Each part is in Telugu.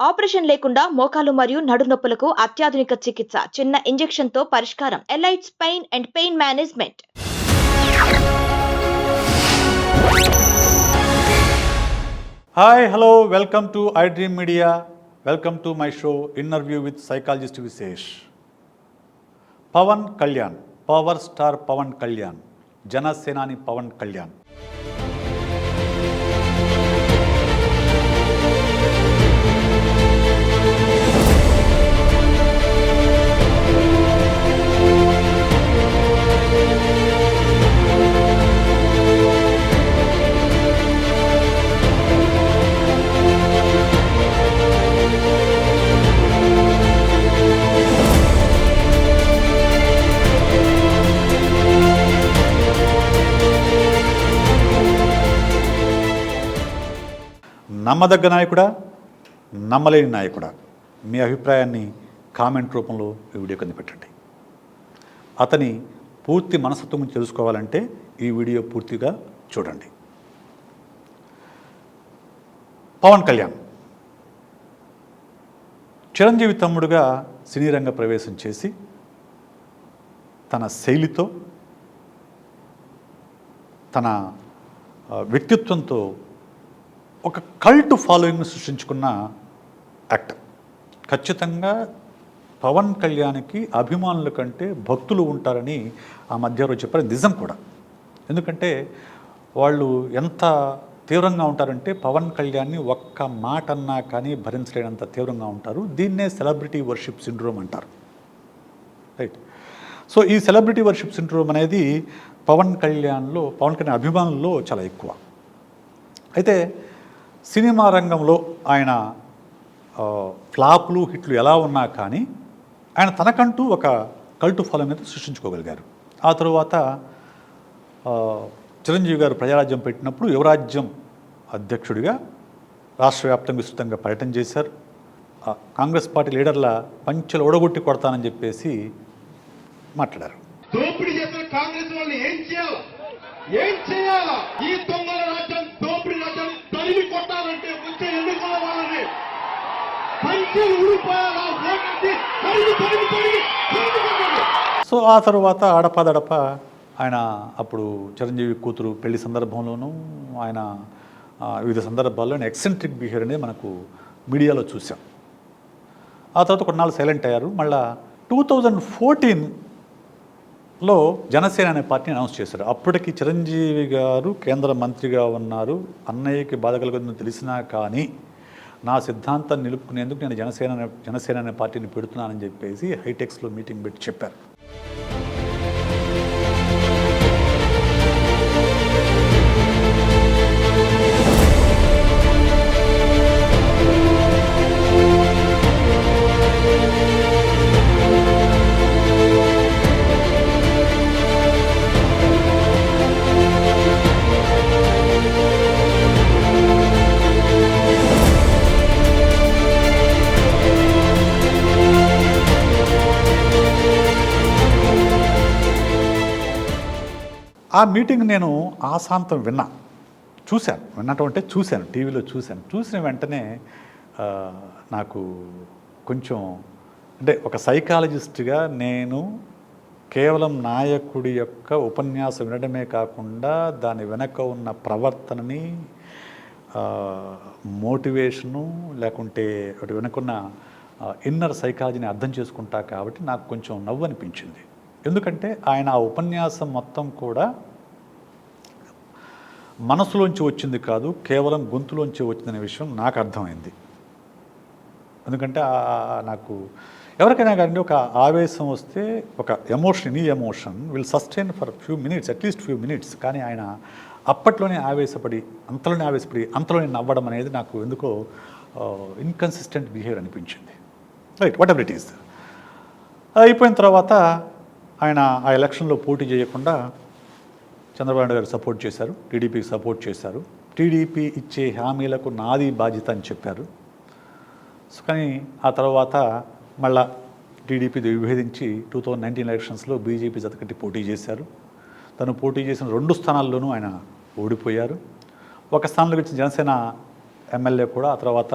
ఆపరేషన్ లేకుండా మోకాలు మరియు నడునొప్పులకు అత్యాధునిక చికిత్స. చిన్న ఇంజెక్షన్ తో పరిష్కారం. Elites pain and pain management. Hi hello welcome to iDream Media. Welcome to my show interview with psychologist Vishesh. Pawan Kalyan, power star Pawan Kalyan, జనసేనాని పవన్ కళ్యాణ్. నమ్మదగ్గ నాయకుడా, నమ్మలేని నాయకుడా? మీ అభిప్రాయాన్ని కామెంట్ రూపంలో ఈ వీడియో కింద పెట్టండి. అతని పూర్తి మనస్తత్వం తెలుసుకోవాలంటే ఈ వీడియో పూర్తిగా చూడండి. పవన్ కళ్యాణ్ చిరంజీవి తమ్ముడుగా సినీ రంగ ప్రవేశం చేసి తన శైలితో, తన వ్యక్తిత్వంతో ఒక కల్ట్ ఫాలోయింగ్ను సృష్టించుకున్న యాక్టర్. ఖచ్చితంగా పవన్ కళ్యాణ్కి అభిమానుల కంటే భక్తులు ఉంటారని ఆ మధ్య రోజు చెప్పారు. నిజం కూడా. ఎందుకంటే వాళ్ళు ఎంత తీవ్రంగా ఉంటారంటే పవన్ కళ్యాణ్ని ఒక్క మాట అన్నా కానీ భరించలేనంత తీవ్రంగా ఉంటారు. దీన్నే సెలబ్రిటీ వర్షిప్ సిండ్రోమ్ అంటారు. రైట్. సో ఈ సెలబ్రిటీ వర్షిప్ సిండ్రోమ్ అనేది పవన్ కళ్యాణ్ అభిమానుల్లో చాలా ఎక్కువ. అయితే సినిమా రంగంలో ఆయన ఫ్లాప్లు హిట్లు ఎలా ఉన్నా కానీ ఆయన తనకంటూ ఒక కల్ట్ ఫాలోయింగ్ అయితే సృష్టించుకోగలిగారు. ఆ తరువాత చిరంజీవి గారు ప్రజారాజ్యం పెట్టినప్పుడు యువరాజ్యం అధ్యక్షుడిగా రాష్ట్ర వ్యాప్తంగా విస్తృతంగా పర్యటన చేశారు. కాంగ్రెస్ పార్టీ లీడర్ల పంచెలు ఓడగొట్టి కొడతానని చెప్పేసి మాట్లాడారు. దోపిడీ చేసిన కాంగ్రెస్ వాళ్ళు ఏం చేయాలా? ఈ దొంగల రాజ్యం, దోపిడీ రాజ్యం తరిమి కొట్టాలంటే వచ్చే ఎన్నికల వాళ్ళని పంచెలు ఊడిపోయాలా? సో ఆ తరువాత అడపదడప ఆయన అప్పుడు చిరంజీవి కూతురు పెళ్లి సందర్భంలోనూ ఆయన వివిధ సందర్భాల్లో ఆయన ఎక్సెంట్రిక్ బిహేవియర్ అనేది మనకు మీడియాలో చూసాం. ఆ తర్వాత కొన్నాళ్ళు సైలెంట్ అయ్యారు. మళ్ళా 2014లో జనసేన అనే పార్టీని అనౌన్స్ చేశారు. అప్పటికి చిరంజీవి గారు కేంద్ర మంత్రిగా ఉన్నారు. అన్నయ్యకి బాధ కలుగుతుందని తెలిసినా కానీ నా సిద్ధాంతాన్ని నిలుపుకునేందుకు నేను జనసేన అనే పార్టీని పెడుతున్నానని చెప్పేసి హైటెక్స్లో మీటింగ్ పెట్టి చెప్పారు. ఆ మీటింగ్ నేను ఆశాంతం చూశాను, టీవీలో చూసిన వెంటనే నాకు కొంచెం అంటే ఒక సైకాలజిస్ట్గా నేను కేవలం నాయకుడి యొక్క ఉపన్యాసం వినడమే కాకుండా దాని వెనక ఉన్న ప్రవర్తనని, మోటివేషను, లేకుంటే వాటి వెనకున్న ఇన్నర్ సైకాలజీని అర్థం చేసుకుంటా కాబట్టి నాకు కొంచెం నవ్వు అనిపించింది. ఎందుకంటే ఆయన ఆ ఉపన్యాసం మొత్తం కూడా మనసులోంచి వచ్చింది కాదు, కేవలం గొంతులోంచి వచ్చిందనే విషయం నాకు అర్థమైంది. ఎందుకంటే నాకు ఎవరికైనా కానీ ఒక ఆవేశం వస్తే ఒక emotion will sustain for few minutes, at least few minutes. కానీ ఆయన అప్పట్లోనే అంతలోనే నవ్వడం అనేది నాకు ఎందుకో ఇన్కన్సిస్టెంట్ బిహేవియర్ అనిపించింది. Right, what ever it is. అయిపోయిన తర్వాత ఆయన ఆ ఎలక్షన్లో పోటీ చేయకుండా చంద్రబాబు నాయుడు గారు సపోర్ట్ చేశారు, టీడీపీకి సపోర్ట్ చేశారు. టీడీపీ ఇచ్చే హామీలకు నాది బాధ్యత అని చెప్పారు. కానీ ఆ తర్వాత మళ్ళా టీడీపీ విభేదించి 2019 ఎలక్షన్స్లో బీజేపీ జతకట్టి పోటీ చేశారు. తను పోటీ చేసిన 2 స్థానాల్లోనూ ఆయన ఓడిపోయారు. ఒక స్థానంలో వచ్చిన జనసేన ఎమ్మెల్యే కూడా ఆ తర్వాత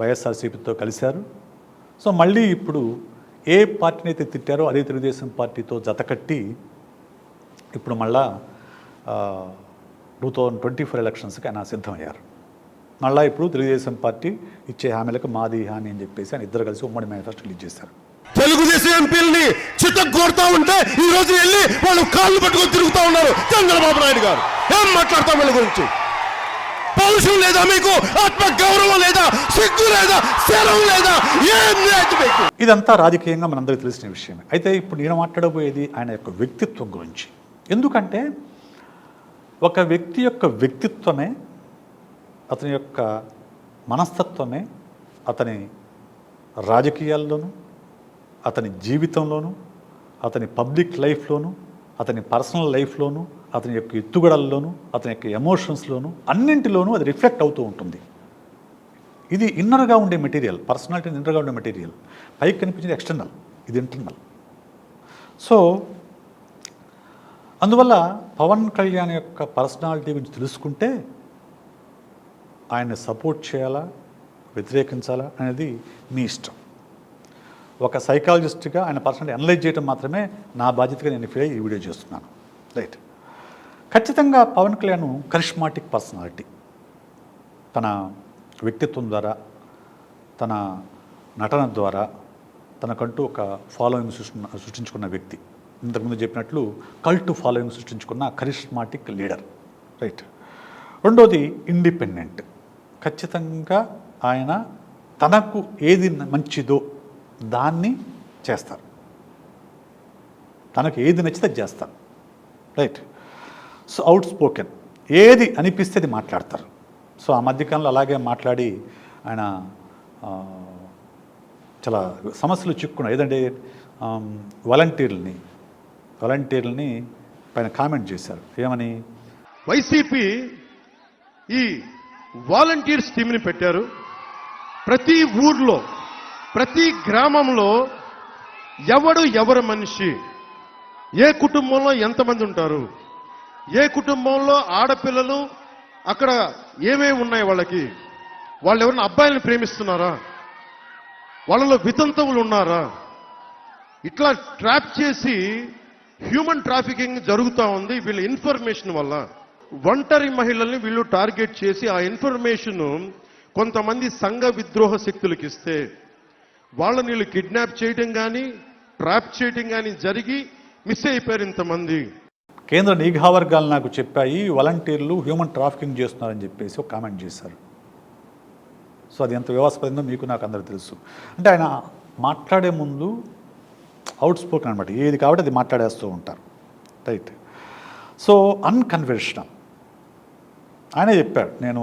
వైఎస్ఆర్సీపీతో కలిశారు. సో మళ్ళీ ఇప్పుడు ఏ పార్టీని అయితే తిట్టారో అదే తెలుగుదేశం పార్టీతో జతకట్టి ఇప్పుడు మళ్ళా 2024 ఎలక్షన్స్కి ఆయన సిద్ధమయ్యారు. మళ్ళీ ఇప్పుడు తెలుగుదేశం పార్టీ ఇచ్చే హామీలకు మాది హామీ అని చెప్పేసి ఆయన ఇద్దరు కలిసి ఉమ్మడి మేనిఫెస్టో రిలీజ్ చేశారు. తెలుగుదేశం ఎంపీలని చిత్తగొడతా ఉంటే ఈ రోజు వెళ్ళి వాళ్ళు కాళ్ళు పట్టుకొని తిరుగుతూ ఉన్నారు చంద్రబాబు నాయుడు గారు. ఏం మాట్లాడతాం వీళ్ళ గురించి? పౌరుషం లేదా మీకు? ఆత్మ గౌరవం లేదా? సిగ్గు లేదా? శరం లేదా? ఏం లేదు మీకు? ఇదంతా రాజకీయంగా మనందరికీ తెలిసిన విషయమే. అయితే ఇప్పుడు నేను మాట్లాడబోయేది ఆయన యొక్క వ్యక్తిత్వం గురించి. ఎందుకంటే ఒక వ్యక్తి యొక్క వ్యక్తిత్వమే, అతని యొక్క మనస్తత్వమే అతని రాజకీయాల్లోనూ, అతని జీవితంలోనూ, అతని పబ్లిక్ లైఫ్లోనూ, అతని పర్సనల్ లైఫ్లోనూ, అతని యొక్క ఎత్తుగడల్లోనూ, అతని యొక్క ఎమోషన్స్లోనూ అన్నింటిలోనూ అది రిఫ్లెక్ట్ అవుతూ ఉంటుంది. ఇది ఇన్నర్గా ఉండే మెటీరియల్, పర్సనాలిటీ ఇన్నర్గా ఉండే మెటీరియల్. పైకి కనిపించేది ఎక్స్టర్నల్, ఇది ఇంటర్నల్. సో అందువల్ల పవన్ కళ్యాణ్ యొక్క పర్సనాలిటీ గురించి తెలుసుకుంటే ఆయన్ని సపోర్ట్ చేయాలా, వ్యతిరేకించాలా అనేది మీ ఇష్టం. ఒక సైకాలజిస్ట్గా ఆయన పర్సనాలిటీ అనలైజ్ చేయడం మాత్రమే నా బాధ్యతగా నేను ఫీల్ అయ్యి ఈ వీడియో చేస్తున్నాను. రైట్. ఖచ్చితంగా పవన్ కళ్యాణ్ కరిష్మాటిక్ పర్సనాలిటీ. తన వ్యక్తిత్వం ద్వారా, తన నటన ద్వారా తనకంటూ ఒక ఫాలోయింగ్ సృష్టించుకున్న వ్యక్తి. ఇంతకుముందు చెప్పినట్లు కల్ట్ ఫాలోయింగ్ సృష్టించుకున్న కరిష్మాటిక్ లీడర్. రైట్. రెండోది ఇండిపెండెంట్. ఖచ్చితంగా ఆయన తనకు ఏది మంచిదో దాన్ని చేస్తారు. తనకు ఏది నచ్చితే అది చేస్తారు. రైట్. సో అవుట్ స్పోకెన్, ఏది అనిపిస్తే అది మాట్లాడతారు. సో ఆ మధ్యకాలంలో అలాగే మాట్లాడి ఆయన చాలా సమస్యలు చిక్కున్నాయి. ఏదంటే వాలంటీర్లని పైన కామెంట్ చేశారు. ఏమని? వైసీపీ ఈ వాలంటీర్స్ టీంని పెట్టారు. ప్రతి ఊర్లో, ప్రతి గ్రామంలో ఎవరు మనిషి, ఏ కుటుంబంలో ఎంతమంది ఉంటారు, ఏ కుటుంబంలో ఆడపిల్లలు అక్కడ ఏమేమి ఉన్నాయి, వాళ్ళు ఎవరైనా అబ్బాయిలను ప్రేమిస్తున్నారా, వాళ్ళలో వితంతువులు ఉన్నారా, ఇట్లా ట్రాప్ చేసి హ్యూమన్ ట్రాఫికింగ్ జరుగుతూ ఉంది. వీళ్ళ ఇన్ఫర్మేషన్ వల్ల ఒంటరి మహిళల్ని వీళ్ళు టార్గెట్ చేసి ఆ ఇన్ఫర్మేషన్ కొంతమంది సంఘ విద్రోహ శక్తులకు ఇస్తే వాళ్ళని వీళ్ళు కిడ్నాప్ చేయడం కానీ ట్రాప్ చేయడం కానీ జరిగి మిస్ అయిపోయారు ఇంతమంది. కేంద్ర నిఘా వర్గాలు నాకు చెప్పాయి వాలంటీర్లు హ్యూమన్ ట్రాఫికింగ్ చేస్తున్నారని చెప్పేసి ఒక కామెంట్ చేశారు. సో అది ఎంత వివాదాస్పదంగా మీకు నాకు అందరికీ తెలుసు. అంటే ఆయన మాట్లాడే ముందు అవుట్ స్పోకెన్ అనమాట, ఏది కాబట్టి అది మాట్లాడేస్తూ ఉంటారు. రైట్. So unconventional. ఆయనే చెప్పాడు, నేను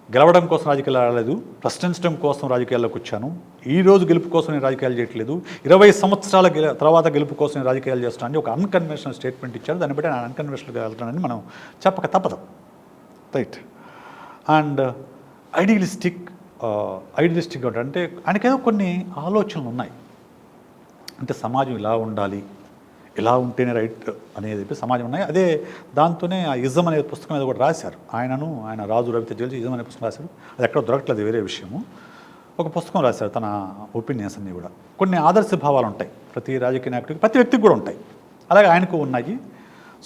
గెలవడం కోసం రాజకీయాలు ఆడలేదు, ప్రశ్నించడం కోసం రాజకీయాల్లోకి వచ్చాను. ఈ రోజు గెలుపు కోసం నేను రాజకీయాలు చేయట్లేదు, 20 సంవత్సరాల తర్వాత గెలుపు కోసం నేను రాజకీయాలు చేస్తున్నాను అని ఒక అన్కన్వెన్షనల్ స్టేట్మెంట్ ఇచ్చారు. దాన్ని బట్టి ఆయన అన్కన్వెన్షనల్గా వెళ్తానని మనం చెప్పక తప్పదు. రైట్. అండ్ ఐడియలిస్టిక్గా ఉంటాడు. అంటే ఆయనకేదో కొన్ని ఆలోచనలు ఉన్నాయి. అంటే సమాజం ఇలా ఉండాలి, ఇలా ఉంటేనే రైట్ అనేది సమాజం ఉన్నాయి. అదే దాంతోనే ఆ ఇజం అనే పుస్తకం మీద కూడా రాశారు. ఆయన రాజు రవితేజ కలిసి ఇజం అనే పుస్తకం రాశారు. అది ఎక్కడ దొరకట్లేదు, వేరే విషయము. ఒక పుస్తకం రాశారు, తన ఒపీనియన్స్ అన్నీ కూడా. కొన్ని ఆదర్శ భావాలు ఉంటాయి ప్రతి రాజకీయ నాయకుడికి, ప్రతి వ్యక్తికి కూడా ఉంటాయి. అలాగే ఆయనకు ఉన్నాయి.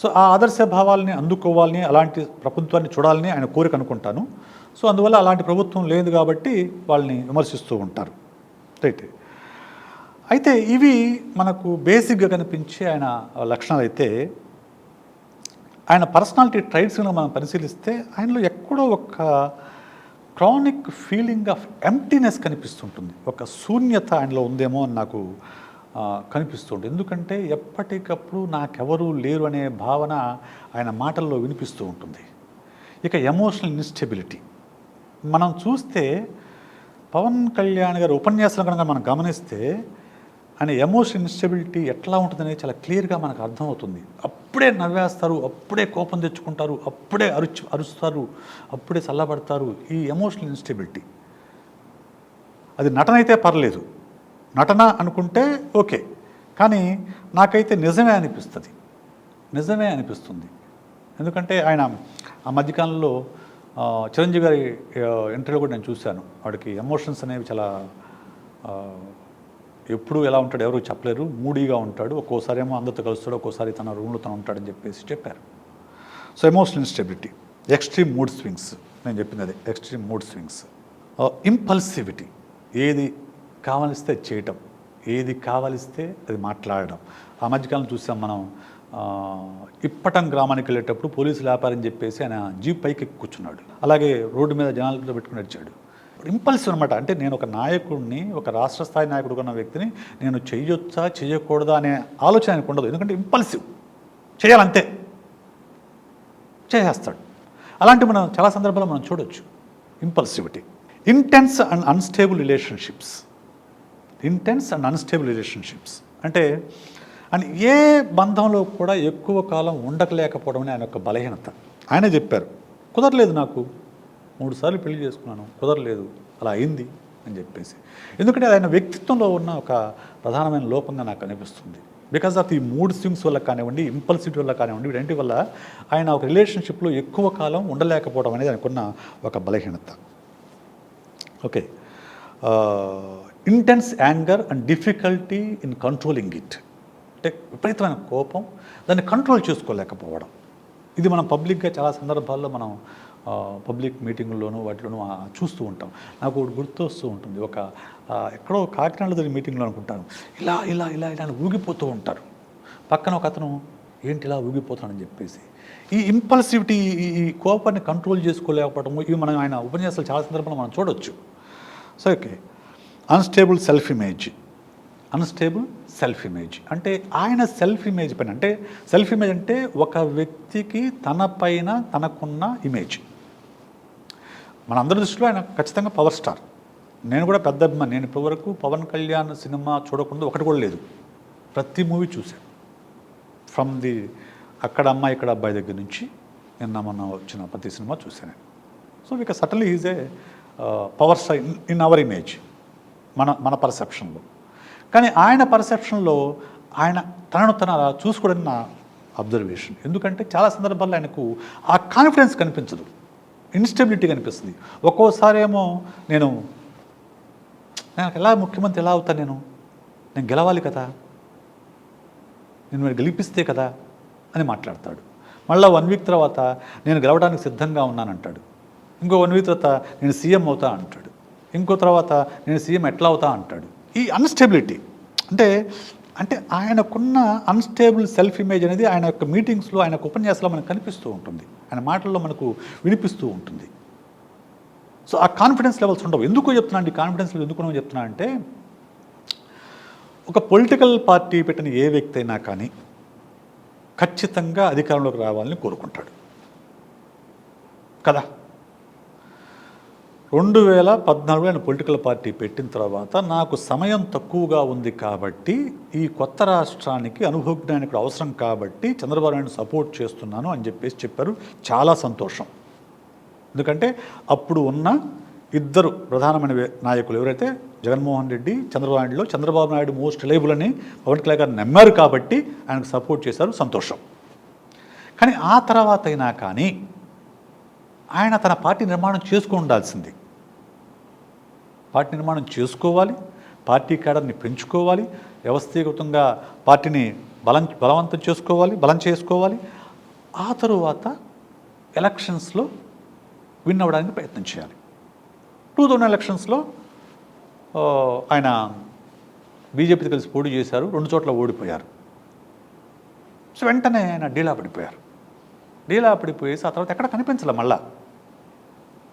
సో ఆ ఆదర్శ భావాలని అందుకోవాలని, అలాంటి ప్రభుత్వాన్ని చూడాలని ఆయన కోరిక అనుకుంటాను. సో అందువల్ల అలాంటి ప్రభుత్వం లేదు కాబట్టి వాళ్ళని విమర్శిస్తూ ఉంటారు. రైట్. అయితే ఇవి మనకు బేసిక్గా కనిపించే ఆయన లక్షణాలు. అయితే ఆయన పర్సనాలిటీ ట్రైట్స్ను మనం పరిశీలిస్తే ఆయనలో ఎక్కడో ఒక క్రానిక్ ఫీలింగ్ ఆఫ్ ఎంప్టీనెస్ కనిపిస్తుంటుంది. ఒక శూన్యత ఆయనలో ఉందేమో అని నాకు కనిపిస్తుంటుంది. ఎందుకంటే ఎప్పటికప్పుడు నాకెవరూ లేరు అనే భావన ఆయన మాటల్లో వినిపిస్తూ ఉంటుంది. ఇక ఎమోషనల్ ఇన్స్టెబిలిటీ మనం చూస్తే, పవన్ కళ్యాణ్ గారి ఉపన్యాసం కనుక మనం గమనిస్తే ఆయన ఎమోషనల్ ఇన్స్టెబిలిటీ ఎట్లా ఉంటుందనేది చాలా క్లియర్గా మనకు అర్థమవుతుంది. అప్పుడే నవ్వేస్తారు, అప్పుడే కోపం తెచ్చుకుంటారు, అప్పుడే అరుస్తారు, అప్పుడే చల్లబడతారు. ఈ ఎమోషనల్ ఇన్స్టెబిలిటీ అది నటన అయితే పర్లేదు, నటన అనుకుంటే ఓకే, కానీ నాకైతే నిజమే అనిపిస్తుంది. ఎందుకంటే ఆయన ఆ మధ్యకాలంలో చిరంజీవి గారి ఇంటర్వ్యూ కూడా నేను చూశాను. వాడికి ఎమోషన్స్ అనేవి చాలా ఎప్పుడు ఎలా ఉంటాడు ఎవరు చెప్పలేరు, మూడీగా ఉంటాడు, ఒక్కోసారి ఏమో అందరితో కలుస్తాడు, ఒక్కోసారి తన రూమ్లో తను ఉంటాడని చెప్పేసి చెప్పారు. So emotional instability, extreme mood swings, నేను చెప్పింది అదే ఎక్స్ట్రీమ్ మూడ్ స్వింగ్స్. ఇంపల్సివిటీ, ఏది కావలిస్తే చేయటం, ఏది కావలిస్తే అది మాట్లాడడం. ఆ మధ్యకాలం చూసాం మనం, ఇప్పటం గ్రామానికి వెళ్ళేటప్పుడు పోలీసులు ఆపారని చెప్పేసి ఆయన జీప్ పైకి ఎక్కి కూర్చున్నాడు, అలాగే రోడ్డు మీద జనాలతో పెట్టుకుని నడిచాడు. ఇంపల్సివ్ అనమాట. అంటే నేను ఒక నాయకుడిని, ఒక రాష్ట్ర స్థాయి నాయకుడు ఉన్న వ్యక్తిని నేను చెయ్యొచ్చా చేయకూడదా అనే ఆలోచన ఆయనకు ఉండదు. ఎందుకంటే ఇంపల్సివ్, చేయాలంతే, చేసేస్తాడు. అలాంటి మనం చాలా సందర్భాల్లో మనం చూడొచ్చు impulsivity. Intense and unstable relationships, intense and unstable relationships అంటే అండ్ ఏ బంధంలో కూడా ఎక్కువ కాలం ఉండకలేకపోవడం అని ఆయన యొక్క బలహీనత. ఆయనే చెప్పారు, కుదరలేదు నాకు, 3 సార్లు పెళ్లి చేసుకున్నాను, కుదరలేదు, అలా అయింది అని చెప్పేసి. ఎందుకంటే ఆయన వ్యక్తిత్వంలో ఉన్న ఒక ప్రధానమైన లోపంగా నాకు అనిపిస్తుంది. బికాజ్ ఆఫ్ ఈ మూడ్ స్వింగ్స్ వల్ల కానివ్వండి, ఇంపల్సిటీ వల్ల కానివ్వండి, వీటన్నిటి వల్ల ఆయన ఒక రిలేషన్షిప్లో ఎక్కువ కాలం ఉండలేకపోవడం అనేది ఆయనకున్న ఒక బలహీనత. Okay, intense anger and difficulty in controlling it, అంటే విపరీతమైన కోపం, దాన్ని కంట్రోల్ చేసుకోలేకపోవడం. ఇది మనం పబ్లిక్గా చాలా సందర్భాల్లో మనం పబ్లిక్ మీటింగుల్లోనూ వాటిలోనూ చూస్తూ ఉంటాం. నాకు ఒకటి గుర్తొస్తూ ఉంటుంది, ఒక ఎక్కడో కాకినాడలో జరిగిన మీటింగ్లో అనుకుంటాను, ఇలా ఇలా ఇలా ఇలా ఊగిపోతూ ఉంటారు. పక్కన ఒక అతను ఏంటి ఇలా ఊగిపోతానని చెప్పేసి ఈ ఇంపల్సివిటీ, ఈ కోపాన్ని కంట్రోల్ చేసుకోలేకపోవడం, ఇవి మనం ఆయన ఉపన్యాసాలు చాలా సందర్భాల్లో మనం చూడొచ్చు. So okay, unstable self image. Unstable self image అంటే ఆయన సెల్ఫ్ ఇమేజ్ పైన, అంటే సెల్ఫ్ ఇమేజ్ అంటే ఒక వ్యక్తికి తన పైన తనకున్న ఇమేజ్. మనందరి దృష్టిలో ఆయన ఖచ్చితంగా పవర్ స్టార్. నేను కూడా పెద్ద అభిమాని. నేను ఇప్పటివరకు పవన్ కళ్యాణ్ సినిమా చూడకుండా ఒకటి కూడా లేదు, ప్రతి మూవీ చూశాను. ఫ్రమ్ ది అక్కడ అమ్మాయి ఇక్కడ అబ్బాయి దగ్గర నుంచి నిన్న మొన్న వచ్చిన ప్రతి సినిమా చూశాను. So because suddenly is a power star in our image, మన పర్సెప్షన్లో. కానీ ఆయన పర్సెప్షన్లో ఆయన తనను తన అలా చూసుకోవడం నా అబ్జర్వేషన్. ఎందుకంటే చాలా సందర్భాల్లో ఆయనకు ఆ కాన్ఫిడెన్స్ కనిపించదు, ఇన్స్టెబిలిటీ కనిపిస్తుంది. ఒక్కోసారి ఏమో నేను ఎలా ముఖ్యమంత్రి ఎలా అవుతాను, నేను గెలవాలి కదా, నేను మీరు గెలిపిస్తే కదా అని మాట్లాడతాడు. మళ్ళీ 1 వీక్ తర్వాత నేను గెలవడానికి సిద్ధంగా ఉన్నానంటాడు. ఇంకో 1 వీక్ తర్వాత నేను సీఎం అవుతా అంటాడు. ఇంకో తర్వాత నేను సీఎం ఎట్లా అవుతా అంటాడు. ఈ అన్స్టెబిలిటీ అంటే ఆయనకున్న అన్స్టేబుల్ సెల్ఫ్ ఇమేజ్ అనేది ఆయన యొక్క మీటింగ్స్లో, ఆయన ఉపన్యాసాల్లో మనకు కనిపిస్తూ ఉంటుంది, ఆయన మాటల్లో మనకు వినిపిస్తూ ఉంటుంది. సో ఆ కాన్ఫిడెన్స్ లెవెల్స్ ఉండవు. ఎందుకు చెప్తున్నా అండి కాన్ఫిడెన్స్ ఎందుకు చెప్తున్నా అంటే, ఒక పొలిటికల్ పార్టీ పెట్టిన ఏ వ్యక్తి అయినా కానీ ఖచ్చితంగా అధికారంలోకి రావాలని కోరుకుంటాడు కదా. 2014 ఆయన పొలిటికల్ పార్టీ పెట్టిన తర్వాత నాకు సమయం తక్కువగా ఉంది కాబట్టి ఈ కొత్త రాష్ట్రానికి అనుభవజ్ఞానికుడు అవసరం కాబట్టి చంద్రబాబు నాయుడు సపోర్ట్ చేస్తున్నాను అని చెప్పారు. చాలా సంతోషం. ఎందుకంటే అప్పుడు ఉన్న ఇద్దరు ప్రధానమైన నాయకులు ఎవరైతే జగన్మోహన్ రెడ్డి, చంద్రబాబు నాయుడు మోస్ట్ రిలయబుల్ అని పవన్ కళ్యాణ్ గారు నమ్మారు కాబట్టి ఆయనకు సపోర్ట్ చేశారు, సంతోషం. కానీ ఆ తర్వాత అయినా కానీ ఆయన తన పార్టీ నిర్మాణం చేసుకుని ఉండాల్సింది. పార్టీ నిర్మాణం చేసుకోవాలి, పార్టీ కేడర్ని పెంచుకోవాలి, వ్యవస్థీకృతంగా పార్టీని బలవంతం చేసుకోవాలి, బలం చేసుకోవాలి. ఆ తరువాత ఎలక్షన్స్లో విన్ అవ్వడానికి ప్రయత్నం చేయాలి. 2000 ఎలక్షన్స్లో ఆయన బీజేపీతో కలిసి పోటీ చేశారు, 2 చోట్ల ఓడిపోయారు. సో వెంటనే ఆయన డీలా పడిపోయేసి ఆ తర్వాత ఎక్కడ కనిపించాలి, మళ్ళా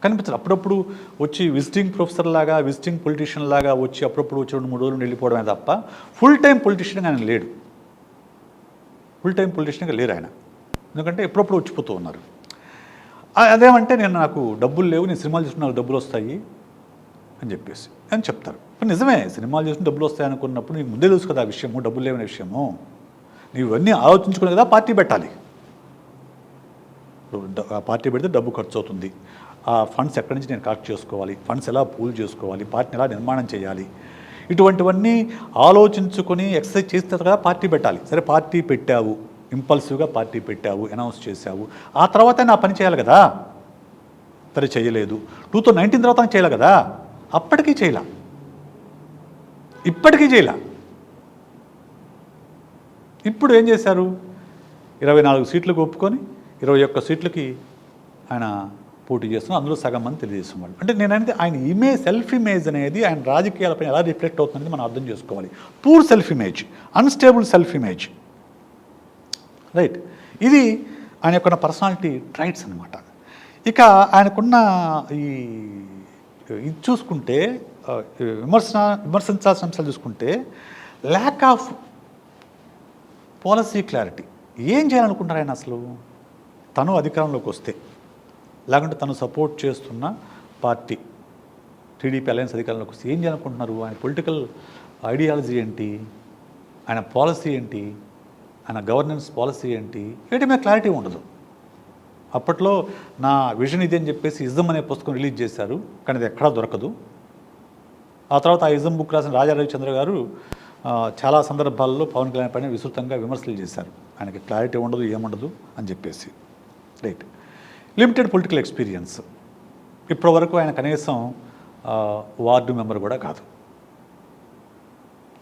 కనిపించాలి. అప్పుడప్పుడు వచ్చి విజిటింగ్ ప్రొఫెసర్ లాగా, విజిటింగ్ పొలిటీషియన్ లాగా వచ్చి అప్పుడప్పుడు వచ్చి 2-3 రోజులు వెళ్ళిపోవడమే తప్ప ఫుల్ టైం పొలిటీషియన్గా ఆయన లేడు. ఫుల్ టైం పొలిటీషియన్గా లేరు ఆయన. ఎందుకంటే ఎప్పుడప్పుడు వచ్చిపోతూ ఉన్నారు. అదేమంటే నాకు డబ్బులు లేవు, నేను సినిమాలు చూసిన నాకు డబ్బులు వస్తాయి అని చెప్పేసి అని చెప్తారు. నిజమే, సినిమాలు చూసిన డబ్బులు వస్తాయి అనుకున్నప్పుడు నీకు ముందే తెలుసు కదా ఆ విషయము, డబ్బులు లేవనే విషయము. నీవు ఇవన్నీ ఆలోచించుకునే కదా పార్టీ పెట్టాలి. పార్టీ పెడితే డబ్బు ఖర్చు అవుతుంది, ఆ ఫండ్స్ ఎక్కడి నుంచి నేను కలెక్ట్ చేసుకోవాలి, ఫండ్స్ ఎలా పూల్ చేసుకోవాలి, పార్టీని ఎలా నిర్మాణం చేయాలి, ఇటువంటివన్నీ ఆలోచించుకొని ఎక్సర్సైజ్ చేస్తే కదా పార్టీ పెట్టాలి. సరే పార్టీ పెట్టావు, ఇంపల్సివ్గా పార్టీ పెట్టావు, అనౌన్స్ చేశావు, ఆ తర్వాత నా పని చేయాలి కదా. సరే చేయలేదు. 2019 తర్వాత ఆయన చేయలే కదా, అప్పటికీ చేయలే, ఇప్పటికీ చేయలే. ఇప్పుడు ఏం చేశారు? 24 సీట్లకు ఒప్పుకొని 21 సీట్లకి ఆయన పోటీ చేస్తున్నారు. అందులో సగం మంది తెలుగుదేశం వాళ్ళు. అంటే నేను అనేది ఆయన ఇమేజ్, సెల్ఫ్ ఇమేజ్ అనేది ఆయన రాజకీయాలపైన ఎలా రిఫ్లెక్ట్ అవుతుందని మనం అర్థం చేసుకోవాలి. Poor self image, unstable self image, right. ఇది ఆయన యొక్క పర్సనాలిటీ ట్రైట్స్ అనమాట. ఇక ఆయనకున్న ఇది చూసుకుంటే, విమర్శించాల్సిన అంశాలు చూసుకుంటే, ల్యాక్ ఆఫ్ పాలసీ క్లారిటీ. ఏం చేయాలనుకుంటారు ఆయన అసలు? తను అధికారంలోకి వస్తే, లేకుంటే తను సపోర్ట్ చేస్తున్న పార్టీ టీడీపీ అలయన్స్ అధికారంలోకి వస్తే ఏం చేయాలనుకుంటున్నారు? ఆయన పొలిటికల్ ఐడియాలజీ ఏంటి, ఆయన పాలసీ ఏంటి, ఆయన గవర్నెన్స్ పాలసీ ఏంటి, వీటి మీద క్లారిటీ ఉండదు. అప్పట్లో నా విజన్ ఇది అని చెప్పేసి ఇజం అనే పుస్తకం రిలీజ్ చేశారు, కానీ అది ఎక్కడా దొరకదు. ఆ తర్వాత ఆ ఇజం బుక్ రాసిన రాజా రవిచంద్ర గారు చాలా సందర్భాల్లో పవన్ కళ్యాణ్ పైన విస్తృతంగా విమర్శలు చేశారు. ఆయనకి క్లారిటీ ఉండదు, ఏముండదు అని చెప్పేసి, రైట్. Limited political experience. ఇప్పటివరకు ఆయన కనీసం వార్డు మెంబర్ కూడా కాదు,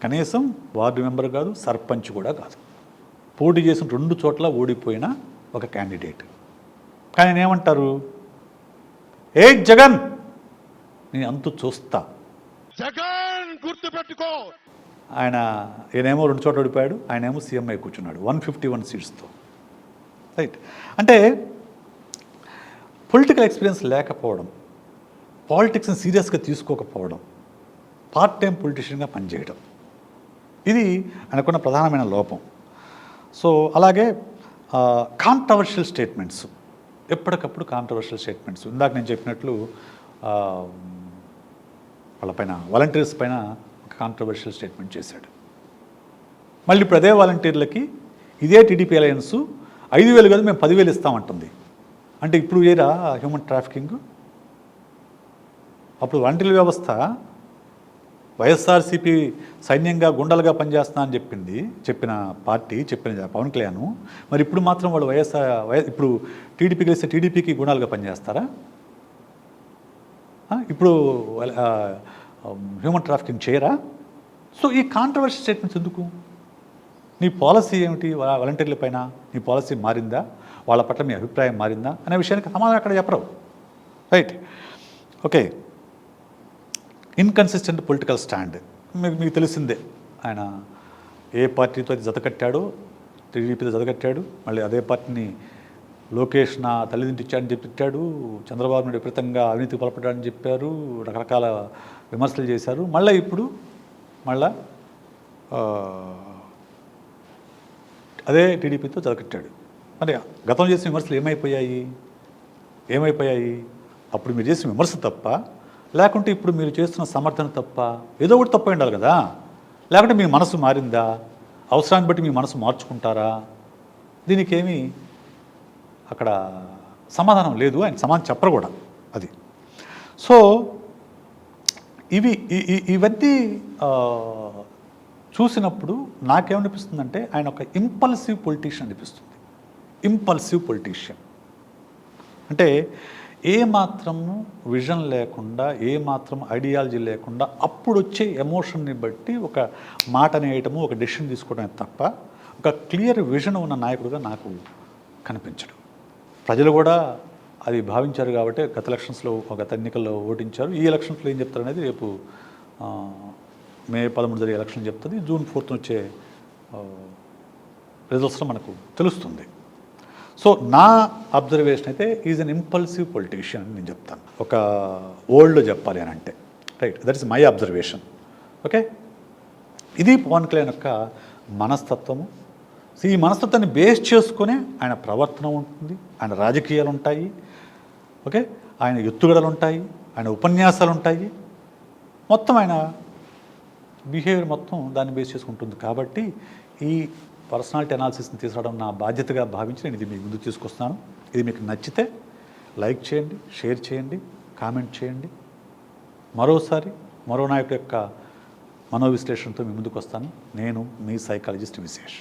కనీసం వార్డు మెంబర్ కాదు, సర్పంచ్ కూడా కాదు. పోటీ చేసిన 2 చోట్ల ఓడిపోయిన ఒక క్యాండిడేట్. కానీ ఆయన ఏమంటారు? ఏ జగన్, నేను అంతు చూస్తా. జగన్ గుర్తుపెట్టుకో. ఈయనేమో 2 చోట్ల ఓడిపోయాడు, ఆయనేమో సీఎం అయి కూర్చున్నాడు 151 సీట్స్తో, రైట్. అంటే పొలిటికల్ ఎక్స్పీరియన్స్ లేకపోవడం, పాలిటిక్స్ని సీరియస్గా తీసుకోకపోవడం, పార్ట్ టైం పొలిటీషియన్గా పనిచేయడం, ఇది ఆయనకున్న ప్రధానమైన లోపం. సో అలాగే కాంట్రవర్షియల్ స్టేట్మెంట్స్, ఎప్పటికప్పుడు కాంట్రవర్షియల్ స్టేట్మెంట్స్. ఇందాక నేను చెప్పినట్లు వాళ్ళపైన వాలంటీర్స్ పైన ఒక కాంట్రవర్షియల్ స్టేట్మెంట్ చేశాడు. మళ్ళీ ఇప్పుడు అదే వాలంటీర్లకి ఇదే టీడీపీ అలయన్స్ 5,000 కాదు మేము 10,000 ఇస్తామంటుంది. అంటే ఇప్పుడు ఏరా హ్యూమన్ ట్రాఫికింగ్? అప్పుడు వాలంటీర్ల వ్యవస్థ వైఎస్ఆర్సీపీ సైన్యంగా గుండలుగా పనిచేస్తున్నా అని చెప్పిన పార్టీ, చెప్పిన పవన్ కళ్యాణ్, మరి ఇప్పుడు మాత్రం వాళ్ళు ఇప్పుడు టీడీపీ కలిస్తే టీడీపీకి గుణాలుగా పనిచేస్తారా? ఇప్పుడు హ్యూమన్ ట్రాఫికింగ్ చేయరా? సో ఈ కాంట్రవర్షియల్ స్టేట్మెంట్స్ ఎందుకు? నీ పాలసీ ఏమిటి? వాలంటీర్ల పైన నీ పాలసీ మారిందా? వాళ్ళ పట్ల మీ అభిప్రాయం మారిందా అనే విషయానికి సమాధానం అక్కడ చెప్పరు, right. Okay. Inconsistent political stand మీకు తెలిసిందే. ఆయన ఏ పార్టీతో అది జతకట్టాడో, టీడీపీతో జతకట్టాడు. మళ్ళీ అదే పార్టీని లోకేష్ నా తల్లిదండ్రులు చెప్పి తిట్టాడు, చంద్రబాబు నాయుడు విపరీతంగా అవినీతికి పాల్పడ్డాడని చెప్పారు, రకరకాల విమర్శలు చేశారు. మళ్ళీ ఇప్పుడు అదే టీడీపీతో జతకట్టాడు. మరి గతంలో చేసిన విమర్శలు ఏమైపోయాయి? అప్పుడు మీరు చేసిన విమర్శ తప్ప, లేకుంటే ఇప్పుడు మీరు చేస్తున్న సమర్థన తప్ప? ఏదో ఒకటి తప్ప ఉండాలి కదా. లేకుంటే మీ మనసు మారిందా? అవసరాన్ని బట్టి మీ మనసు మార్చుకుంటారా? దీనికేమీ అక్కడ సమాధానం లేదు. ఆయన సమాధానం చెప్పరు కూడా అది. సో ఇవన్నీ చూసినప్పుడు నాకేమనిపిస్తుందంటే ఆయన ఒక ఇంపల్సివ్ పొలిటీషియన్ అనిపిస్తుంది. ఇంపల్సివ్ పొలిటీషియన్ అంటే ఏమాత్రము విజన్ లేకుండా, ఏమాత్రం ఐడియాలజీ లేకుండా అప్పుడు వచ్చే ఎమోషన్ని బట్టి ఒక మాట అనేయటము, ఒక డెసిషన్ తీసుకోవడమే తప్ప ఒక క్లియర్ విజన్ ఉన్న నాయకుడిగా నాకు కనిపించడు. ప్రజలు కూడా అది భావించారు కాబట్టి గత ఎన్నికల్లో ఓటించారు. ఈ ఎలక్షన్స్లో ఏం చెప్తారు అనేది రేపు మే 13 జరిగే ఎలక్షన్ చెప్తుంది. జూన్ 4th వచ్చే రిజల్ట్స్లో మనకు తెలుస్తుంది. సో నా అబ్జర్వేషన్ అయితే ఈజ్ అన్ ఇంపల్సివ్ పొలిటీషియన్ అని నేను చెప్తాను. ఒక ఓల్డ్లో చెప్పాలి అని అంటే, right, that is my observation. Okay, ఇది పవన్ కళ్యాణ్ యొక్క మనస్తత్వము. ఈ మనస్తత్వాన్ని బేస్ చేసుకునే ఆయన ప్రవర్తన ఉంటుంది, ఆయన రాజకీయాలు ఉంటాయి, ఓకే, ఆయన ఎత్తుగడలు ఉంటాయి, ఆయన ఉపన్యాసాలు ఉంటాయి, మొత్తం ఆయన బిహేవియర్ మొత్తం దాన్ని బేస్ చేసుకుంటుంది. కాబట్టి ఈ పర్సనాలిటీ అనాలిసిస్ని తీసుకురావడం నా బాధ్యతగా భావించి నేను ఇది మీ ముందు తీసుకొస్తున్నాను. ఇది మీకు నచ్చితే లైక్ చేయండి, షేర్ చేయండి, కామెంట్ చేయండి. మరోసారి మరో నాయకుడి యొక్క మనోవిశ్లేషణతో మీ ముందుకు వస్తాను. నేను మీ సైకాలజిస్ట్ విశేష్.